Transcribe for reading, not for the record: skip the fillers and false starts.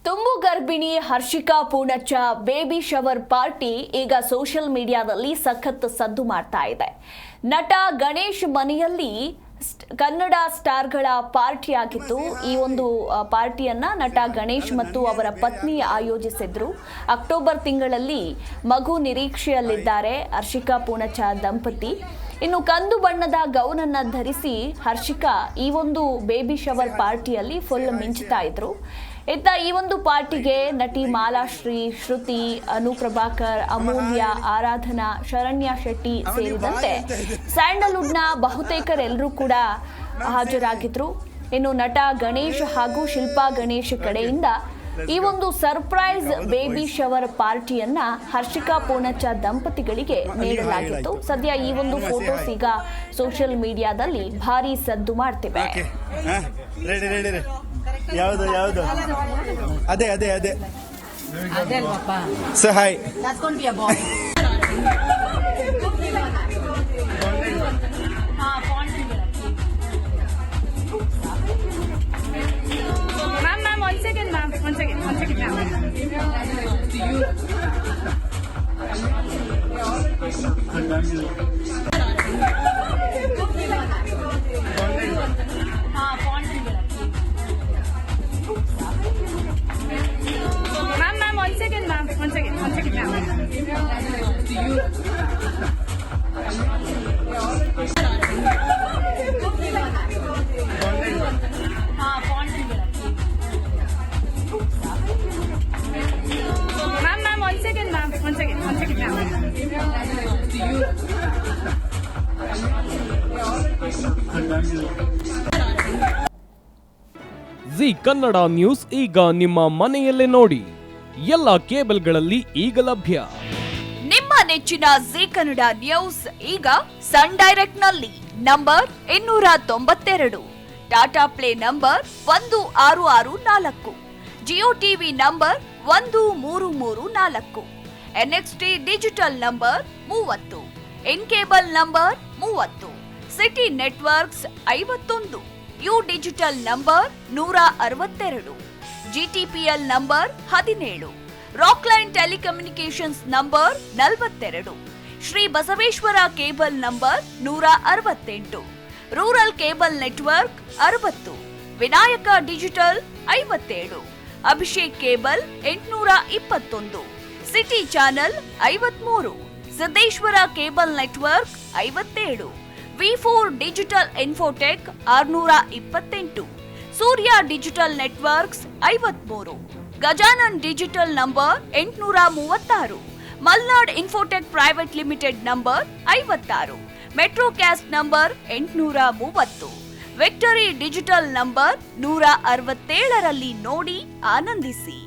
ತುಂಬು ಗರ್ಭಿಣಿ Harshika Poonacha baby shower party ಈಗ ಸೋಷಿಯಲ್ ಮೀಡಿಯಾದಲ್ಲಿ ಸಖತ್ ಸದ್ದು ಮಾಡ್ತಾ ಇದೆ. ನಟ ಗಣೇಶ್ ಮನೆಯಲ್ಲಿ ಕನ್ನಡ ಸ್ಟಾರ್ಗಳ ಪಾರ್ಟಿ ಆಗಿತ್ತು. ಈ ಒಂದು ಪಾರ್ಟಿಯನ್ನ ನಟ ಗಣೇಶ್ ಮತ್ತು ಅವರ ಪತ್ನಿ ಆಯೋಜಿಸಿದ್ರು. ಅಕ್ಟೋಬರ್ ತಿಂಗಳಲ್ಲಿ ಮಗು ನಿರೀಕ್ಷೆಯಲ್ಲಿದ್ದಾರೆ ಹರ್ಷಿಕಾ ಪೂಣಚ್ಚ ದಂಪತಿ. ಇನ್ನು ಕಂದು ಬಣ್ಣದ ಗೌನನ್ನ ಧರಿಸಿ ಹರ್ಷಿಕಾ ಈ ಒಂದು ಬೇಬಿ ಶವರ್ ಪಾರ್ಟಿಯಲ್ಲಿ ಫುಲ್ ಮಿಂಚುತ್ತಾ ಇದ್ರು. ಇತ್ತ ಈ ಒಂದು ಪಾರ್ಟಿಗೆ ನಟಿ ಮಾಲಾಶ್ರೀ, ಶ್ರುತಿ, ಅನು ಪ್ರಭಾಕರ್, ಅಮೂಲ್ಯ, ಆರಾಧನಾ, ಶರಣ್ಯ ಶೆಟ್ಟಿ ಸೇರಿದಂತೆ ಸ್ಯಾಂಡಲ್ವುಡ್ನ ಬಹುತೇಕರೆಲ್ಲರೂ ಕೂಡ ಹಾಜರಾಗಿದ್ರು. ಇನ್ನು ನಟ ಗಣೇಶ್ ಹಾಗೂ ಶಿಲ್ಪಾ ಗಣೇಶ್ ಕಡೆಯಿಂದ ಈ ಒಂದು ಸರ್ಪ್ರೈಸ್ ಬೇಬಿ ಶವರ್ ಪಾರ್ಟಿಯನ್ನ ಹರ್ಷಿಕಾ ಪೂಣಚ್ಚ ದಂಪತಿಗಳಿಗೆ ನೀಡಲಾಗಿತ್ತು. ಸದ್ಯ ಈ ಒಂದು ಫೋಟೋಸ್ ಈಗ ಸೋಷಿಯಲ್ ಮೀಡಿಯಾದಲ್ಲಿ ಭಾರಿ ಸದ್ದು ಮಾಡ್ತಿವೆ. ಯಾವುದು ಅದೇ sir hi One second, ma'am. Ma'am, one second, ma'am. One second, ma'am. G Kannada news ಈಗ ನಿಮ್ಮ ಮನೆಯಲ್ಲೇ ನೋಡಿ. ಎಲ್ಲ ಕೇಬಲ್ಗಳಲ್ಲಿ ಈಗ ಲಭ್ಯ. ನಿಮ್ಮ ನೆಚ್ಚಿನ ಜಿ ಕನ್ನಡ ನ್ಯೂಸ್ ಈಗ ಸನ್ ಡೈರೆಕ್ಟ್ ನಲ್ಲಿ number 292, Tata play number 1664, Jio TV number 1334, NXT digital number 30, in cable number 30, city networks 51, U digital number 162, GTPL number 17, Rockline telecommunications number 42, Shri Basaveshwara cable number 168, rural cable network 60, Vinayaka digital 57, Abhishek cable 821, city channel 53, Siddeshwara cable network 57, V4 digital Infotech 628, Surya digital networks 53, Gajanan digital number 836, Malnad infotech private limited number 56, Metrocast number 830, victory digital number 167ರಲ್ಲಿ ನೋಡಿ ಆನಂದಿಸಿ.